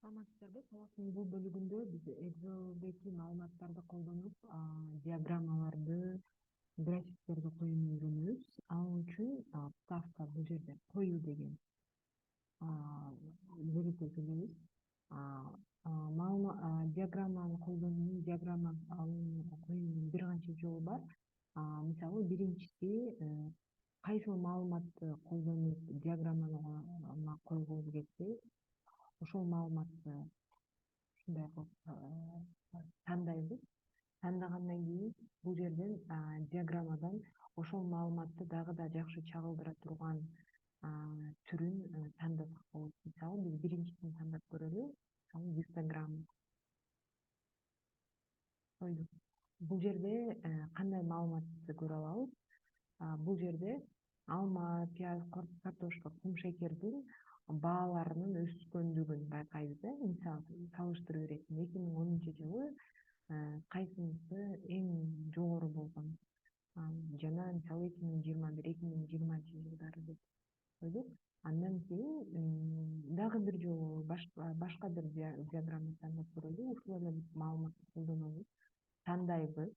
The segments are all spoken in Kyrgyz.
Саламатсыздарбы. Сабактын бул бөлүгүндө биз Excel'деги маалыматтарды колдонуп, диаграммаларды, графиктерди коюуну үйрөнөбүз. Ал үчүн вставка бул жерде коюу деген зеректеп билебиз. Диаграмманы колдонуунун, диаграмма коюунун бир канча жолу бар. Мисалы, биринчиси кайсыл маалыматты колдонуп диаграмманы койгубуз келсе, ошол маалыматты ушундай кылып тандайбыз. Тандагандан кийин бул жерден диаграммадан ошол маалыматты дагы да жакшы чагылдыра турган түрүн тандасак болот. Мисалы, биз биринчисин тандап көрөлү. Мисалы, гистограмма койдук. Бул жерде кандай маалыматты көрө алабыз? Бул жерде алма, пияз, картошка, кумшекердин бааларынын өскөндүгүн байкайбыз. Мисалы, салыштыруу иретинде 2010-жылы кайсынысы эң жогору болгон жана мисалы 2021-2020 деп койдук. Андан кийин дагы бир жолу башка бир диаграмма тандап көрөлү. Ушул эле маалыматты колдонобуз, тандайбыз.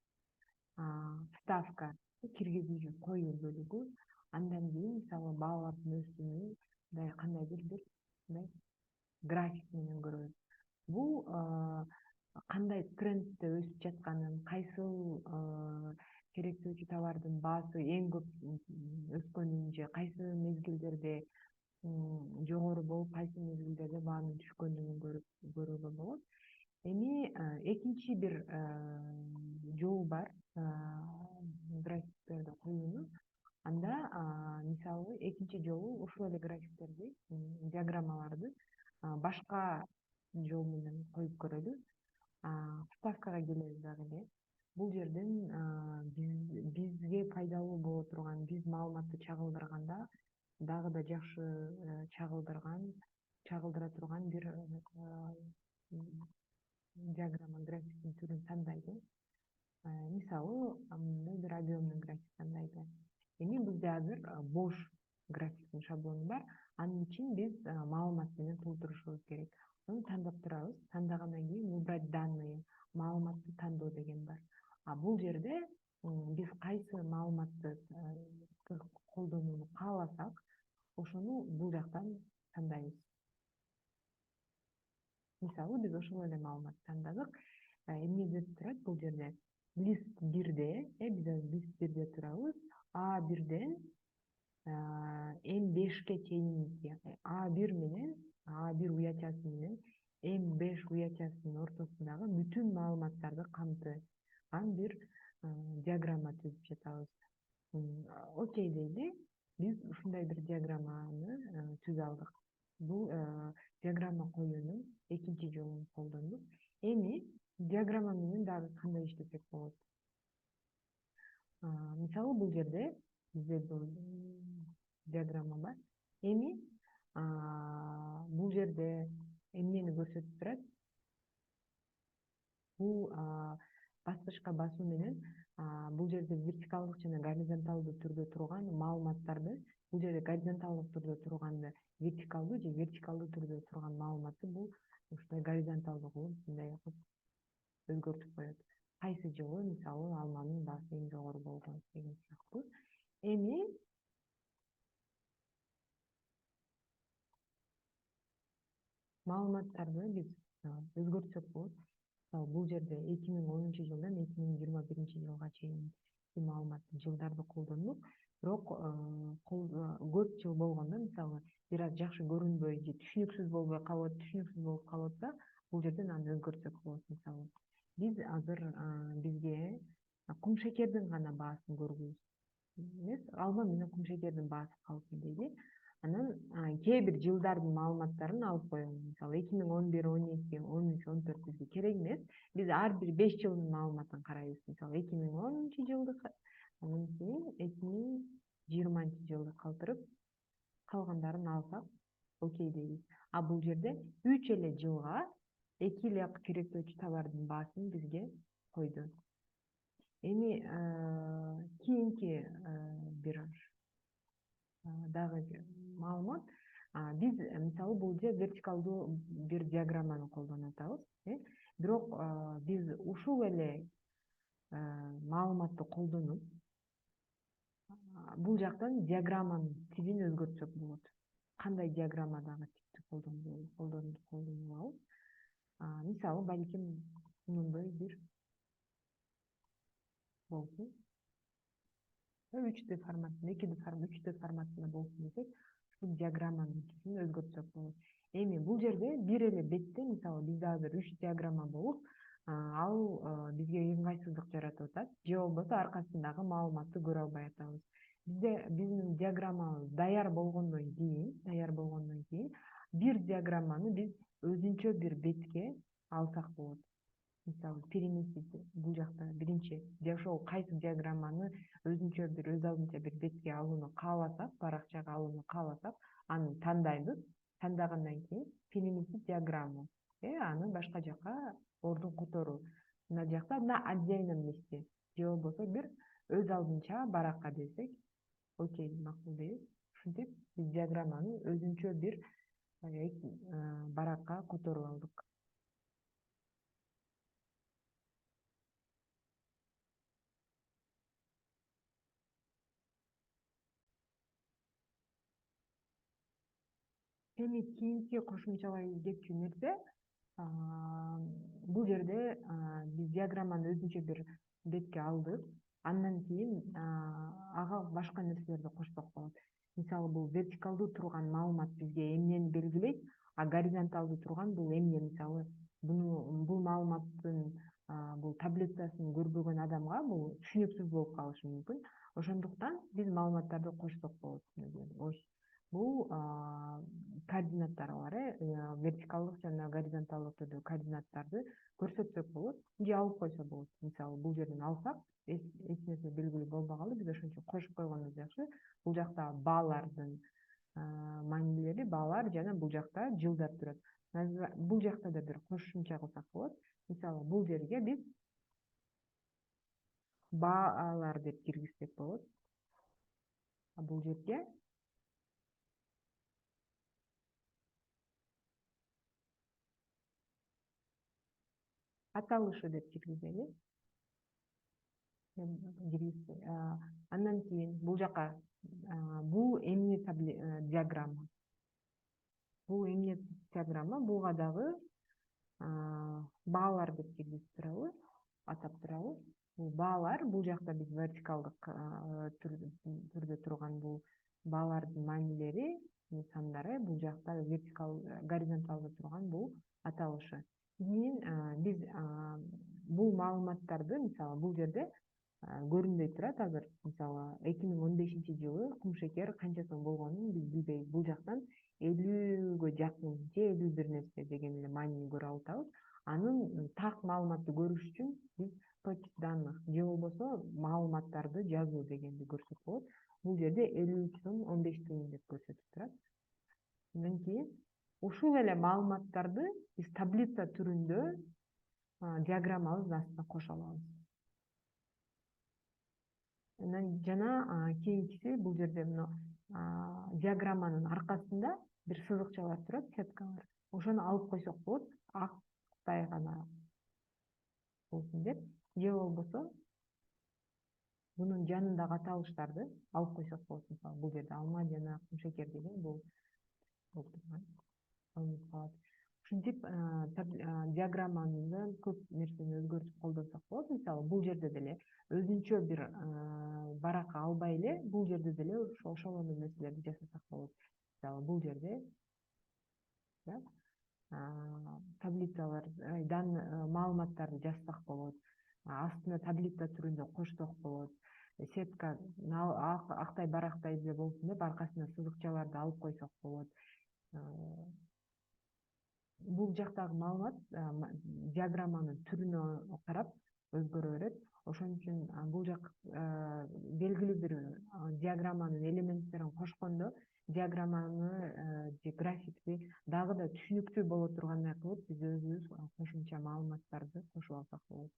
Вставка киргизүүчү коюу бөлүгү. Андан кийин мисалы баалардын өсүмүн кандайдыр бир график менен көрөбүз. Бул кандай трендте өсүп жатканын, кайсыл керектөөчү товардын баасы эң көп өскөнүн же кайсы мезгилдерде жогору болуп, кайсы мезгилдерде баанын түшкөндүгүн көрүүгө болот. Эми экинчи бир жол бар графиктерди коюунун. Анда мисалы экинчи жолу ушул эле графиктерди, диаграммаларды башка жол менен коюп көрөлү. Вставкага келебиз дагы эле. Бул жерден бизге пайдалуу боло турган, биз маалыматты чагылдырганда дагы да жакшы чагылдыра турган бир диаграмма, графиктин түрүн тандайды. Мисалы, мындай бир объемный график тандайды. Эми бизде азыр бош графиктин шаблону бар. Анын үчүн биз маалымат менен толтурушубуз керек. Аны тандап турабыз. Тандагандан кийин выбрать данные, маалыматты тандоо деген бар. Бул жерде биз кайсы маалыматты колдонууну кааласак, ошону бул жактан тандайбыз. Мисалы, биз ошол эле маалыматты тандадык. Эмне деп турат бул жерде? Лист 1-де, биз лист 1-де турабыз. А1ден М5ке чейинки А1 менен А1 уячасы менен М5 уячасынын ортосундагы бүтүн маалыматтарды камтыган бир диаграмма түзүп жатабыз. Окей дейли, биз ушундай бир диаграмманы түзүп алдык. Бул диаграмма коюунун экинчи жолун колдондук. Эми диаграмма менен дагы кандай иштесек болот? Мисалы, бул жерде бизде бул диаграмма бар. Эми бул жерде эмнени көрсөтүп турат? Бул баскычка басуу менен бул жерде вертикалдык жана горизонталдуу түрдө турган маалыматтарды, бул жерде горизонталдык түрдө турганды вертикалдуу же вертикалдуу түрдө турган маалыматты бул ушундай горизонталдуу кылып мындай өзгөртүп коет. Кайсы жолу мисалы алманын баасы эң жогору болгон деген сыяктуу. Эми маалыматтарды биз өзгөртсөк болот. Бул жерде 2010-жылдан 2021-жылга чейин маалыматтын жылдарды колдондук. Бирок көп жыл болгондо, мисалы, бир аз жакшы көрүнбөй же түшүнүксүз болуп калып атса, бул жерден аны өзгөртсөк болот. Мисалы, биз азыр бизге кумшекердин гана баасын көргүбүз эмес, алма менен кумшекердин баасы калсын дейли. Анан кээ бир жылдардын маалыматтарын алып коелу. Мисалы, 2011, 12, 13, 14 бизге керек эмес. Биз ар бир 5 жылдын маалыматын карайбыз. Мисалы, 2010-жылды, анан кийин 2020-жылды калтырып, калгандарын алсак, окей дейбиз. Бул жерде 3 эле жылга 2 эле керектөөчү товардын баасын бизге койду. Эми кийинки бир дагы маалымат, Биз мисалы бул же вертикалдуу бир диаграмманы колдонуп атабыз, бирок биз ушул эле маалыматты колдонуп бул жактан диаграмманын типин өзгөртсөк болот. Кандай диаграммадагы типти колдонуп алабыз? Мисалы балким мындай бир болсун. 3D форматында, 3D форматында болсун десек, ушул диаграмманын типин өзгөртсөк болот. Эми бул жерде бир эле бетте, мисалы бизде азыр 3 диаграмма болуп, ал бизге ыңгайсыздык жаратып атат, же болбосо аркасындагы маалыматты көрө албай атабыз. Биздин диаграммабыз даяр болгондон кийин бир диаграмманы биз өзүнчө бир бетке алсак болот. Мисалы переместить бул жакта биринчи ошол кайсы диаграмманы өзүнчө бир өз алдынча бир бетке алууну кааласак, баракчага алууну кааласак, аны тандайбыз. Тандагандан кийин переместить диаграмму, аны башка жака ордун которуу. Мына жакта на отдельном месте же болбосо бир өз алдынча баракка десек, окей, макул дейбиз. Ушинтип биз диаграмманы өзүнчө бир баракка которуп алдык. Эми кийинки кошумчалай кетчү нерсе, бул жерде биз диаграмманы өзүнчө бир бетке алдык, андан кийин ага башка нерселерди кошсок болот. Мисалы бул вертикалдуу турган маалымат бизге эмнени белгилейт, а горизонталдуу турган бул эмне? Мисалы бул маалыматтын бул таблицасын көрбөгөн адамга бул түшүнүксүз болуп калышы мүмкүн. Ошондуктан биз маалыматтарды кошсок болот. Бул координаттар бар, вертикалдык жана горизонталдык түрдө координаттарды көрсөтсөк болот, же алып койсо болот. Мисалы бул жерден алсак, эч нерсе белгилүү болбогалы, биз ошончо кошуп койгонубуз жакшы. Бул жакта баалардын маанилери, баалар жана бул жакта жылдар турат. Бул жакта да бир кошумча кылсак болот. Мисалы бул жерге биз баалар деп киргизсек болот. Бул жерге аталышы деп киргизели. Андан кийин бул жака бул эмне диаграмма. Бул эмне диаграмма, буга дагы баалар деп киргизип турабы, атап турабы. Бул баалар, бул жакта биз вертикалдык түрдө турган бул баалардын маанилери, сандары, бул жакта горизонталдуу турган бул аталышы. Кийин биз бул маалыматтарды, мисалы бул жерде көрүнбөй турат азыр. Мисалы 2015-жылы кумшекер канча сом болгонун биз билбейбиз. Бул жактан 50-гө жакын же 51 нерсе деген эле маанини көрө алып атабыз. Анын так маалыматты көрүш үчүн биз точек данных же болбосо маалыматтарды жазуу дегенди көрсөк болот. Бул жерде 53 сом 15 тыйын деп көрсөтүп турат. Андан кийин ушул эле маалыматтарды биз таблица түрүндө диаграммабыздын астына кошо алабыз. Жана кийинкиси бул жерде мына диаграмманын аркасында бир сызыкчалар турат, сеткалар. Ошону алып койсок болот, актай гана болсун деп. Же болбосо мунун жанындагы аталыштарды алып койсок болот. Мисалы бул жерде алма жана кумшекер деген бул алынып калат. Ушинтип диаграмманын көп нерсени өзгөртүп колдонсок болот. Мисалы бул жерде деле өзүнчө бир баракка албай эле, бул жерде деле ошол эле нерселерди жасасак болот. Мисалы бул жерде таблицалар, маалыматтарды жазсак болот. Астына таблица түрүндө кошсок болот. Сетка актай барактай эле болсун деп аркасына сызыкчаларды алып койсок болот. Бул жактагы маалымат диаграмманын түрүнө карап өзгөрө берет. Ошон үчүн бул жак белгилүү бир диаграмманын элементтерин кошкондо диаграмманы же графикти дагы да түшүнүктүү боло тургандай кылып биз өзүбүз кошумча маалыматтарды кошуп алсак болот.